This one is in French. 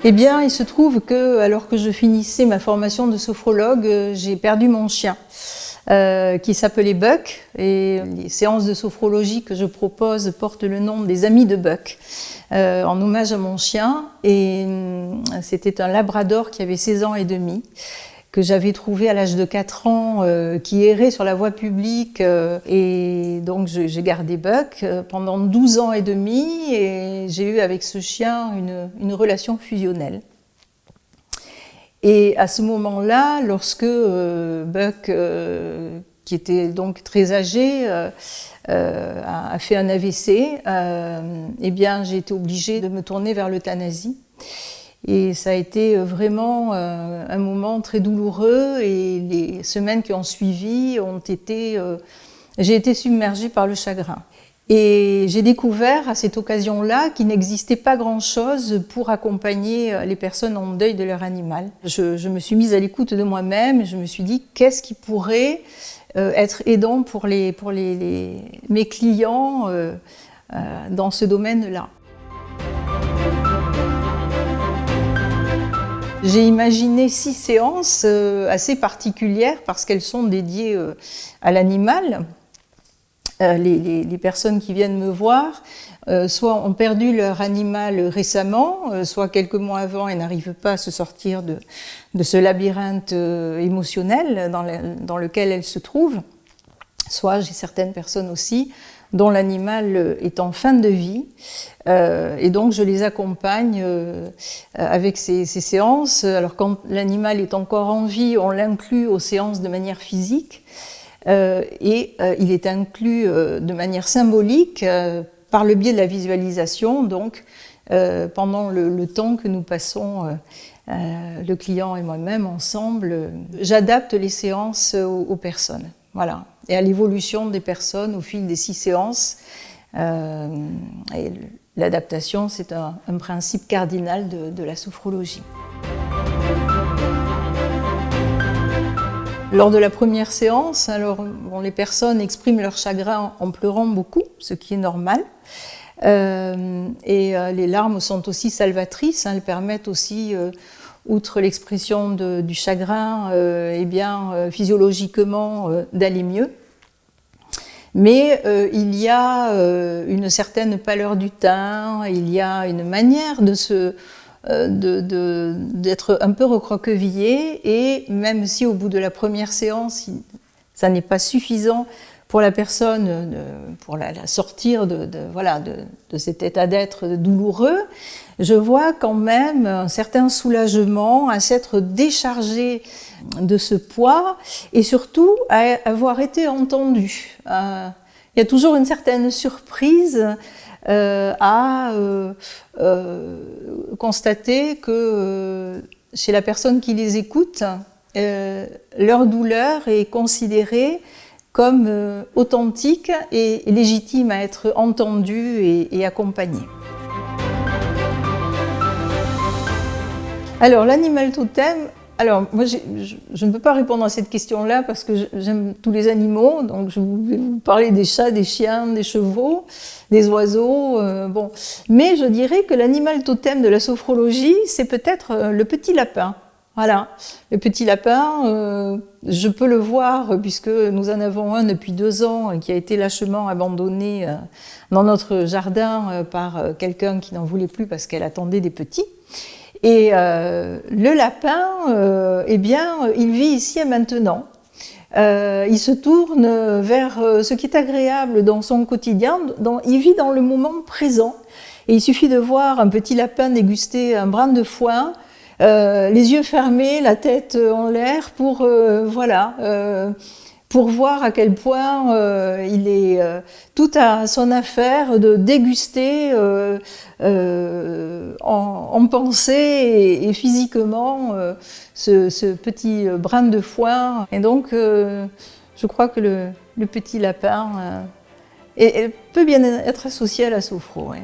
Eh bien, il se trouve que, alors que je finissais ma formation de sophrologue, j'ai perdu mon chien, qui s'appelait Buck. Et les séances de sophrologie que je propose portent le nom des Amis de Buck, en hommage à mon chien. Et c'était un labrador qui avait 16 ans et demi, que j'avais trouvé à l'âge de 4 ans, qui errait sur la voie publique. Et donc j'ai gardé Buck pendant 12 ans et demi et j'ai eu avec ce chien une relation fusionnelle. Et à ce moment-là, lorsque Buck, qui était donc très âgé, a fait un AVC, eh bien j'ai été obligée de me tourner vers l'euthanasie. Et ça a été vraiment un moment très douloureux et les semaines qui ont suivi ont été... j'ai été submergée par le chagrin. Et j'ai découvert à cette occasion-là qu'il n'existait pas grand-chose pour accompagner les personnes en deuil de leur animal. Je me suis mise à l'écoute de moi-même et je me suis dit qu'est-ce qui pourrait être aidant pour mes clients dans ce domaine-là. J'ai imaginé 6 séances assez particulières parce qu'elles sont dédiées à l'animal. Les personnes qui viennent me voir, soit ont perdu leur animal récemment, soit quelques mois avant et n'arrivent pas à se sortir de ce labyrinthe émotionnel dans lequel elles se trouvent. Soit j'ai certaines personnes aussi dont l'animal est en fin de vie, et donc je les accompagne avec ces séances. Alors quand l'animal est encore en vie, on l'inclut aux séances de manière physique, et il est inclus de manière symbolique par le biais de la visualisation, donc pendant le temps que nous passons, le client et moi-même ensemble, j'adapte les séances aux personnes. Voilà. Et à l'évolution des personnes au fil des 6 séances. Et l'adaptation, c'est un principe cardinal de la sophrologie. Lors de la première séance, alors, les personnes expriment leur chagrin en pleurant beaucoup, ce qui est normal. Et les larmes sont aussi salvatrices, elles permettent aussi, outre l'expression du chagrin, physiologiquement d'aller mieux. Mais il y a une certaine pâleur du teint, il y a une manière d'être un peu recroquevillé, et même si au bout de la première séance, ça n'est pas suffisant pour la personne pour la sortir de cet état d'être douloureux, je vois quand même un certain soulagement à s'être déchargé de ce poids et surtout à avoir été entendu. Il y a toujours une certaine surprise à constater que chez la personne qui les écoute, leur douleur est considérée comme authentique et légitime à être entendue et accompagnée. Alors, l'animal totem, alors moi je ne peux pas répondre à cette question-là parce que j'aime tous les animaux, donc je vais vous parler des chats, des chiens, des chevaux, des oiseaux, bon. Mais je dirais que l'animal totem de la sophrologie, c'est peut-être le petit lapin. Voilà, le petit lapin, je peux le voir puisque nous en avons un depuis 2 ans qui a été lâchement abandonné dans notre jardin par quelqu'un qui n'en voulait plus parce qu'elle attendait des petits. Et le lapin, il vit ici et maintenant. Il se tourne vers ce qui est agréable dans son quotidien, il vit dans le moment présent. Et il suffit de voir un petit lapin déguster un brin de foin, les yeux fermés, la tête en l'air pour voir à quel point il est tout à son affaire de déguster en pensée et physiquement ce petit brin de foin. Et donc je crois que le petit lapin peut bien être associé à la sophro. Ouais.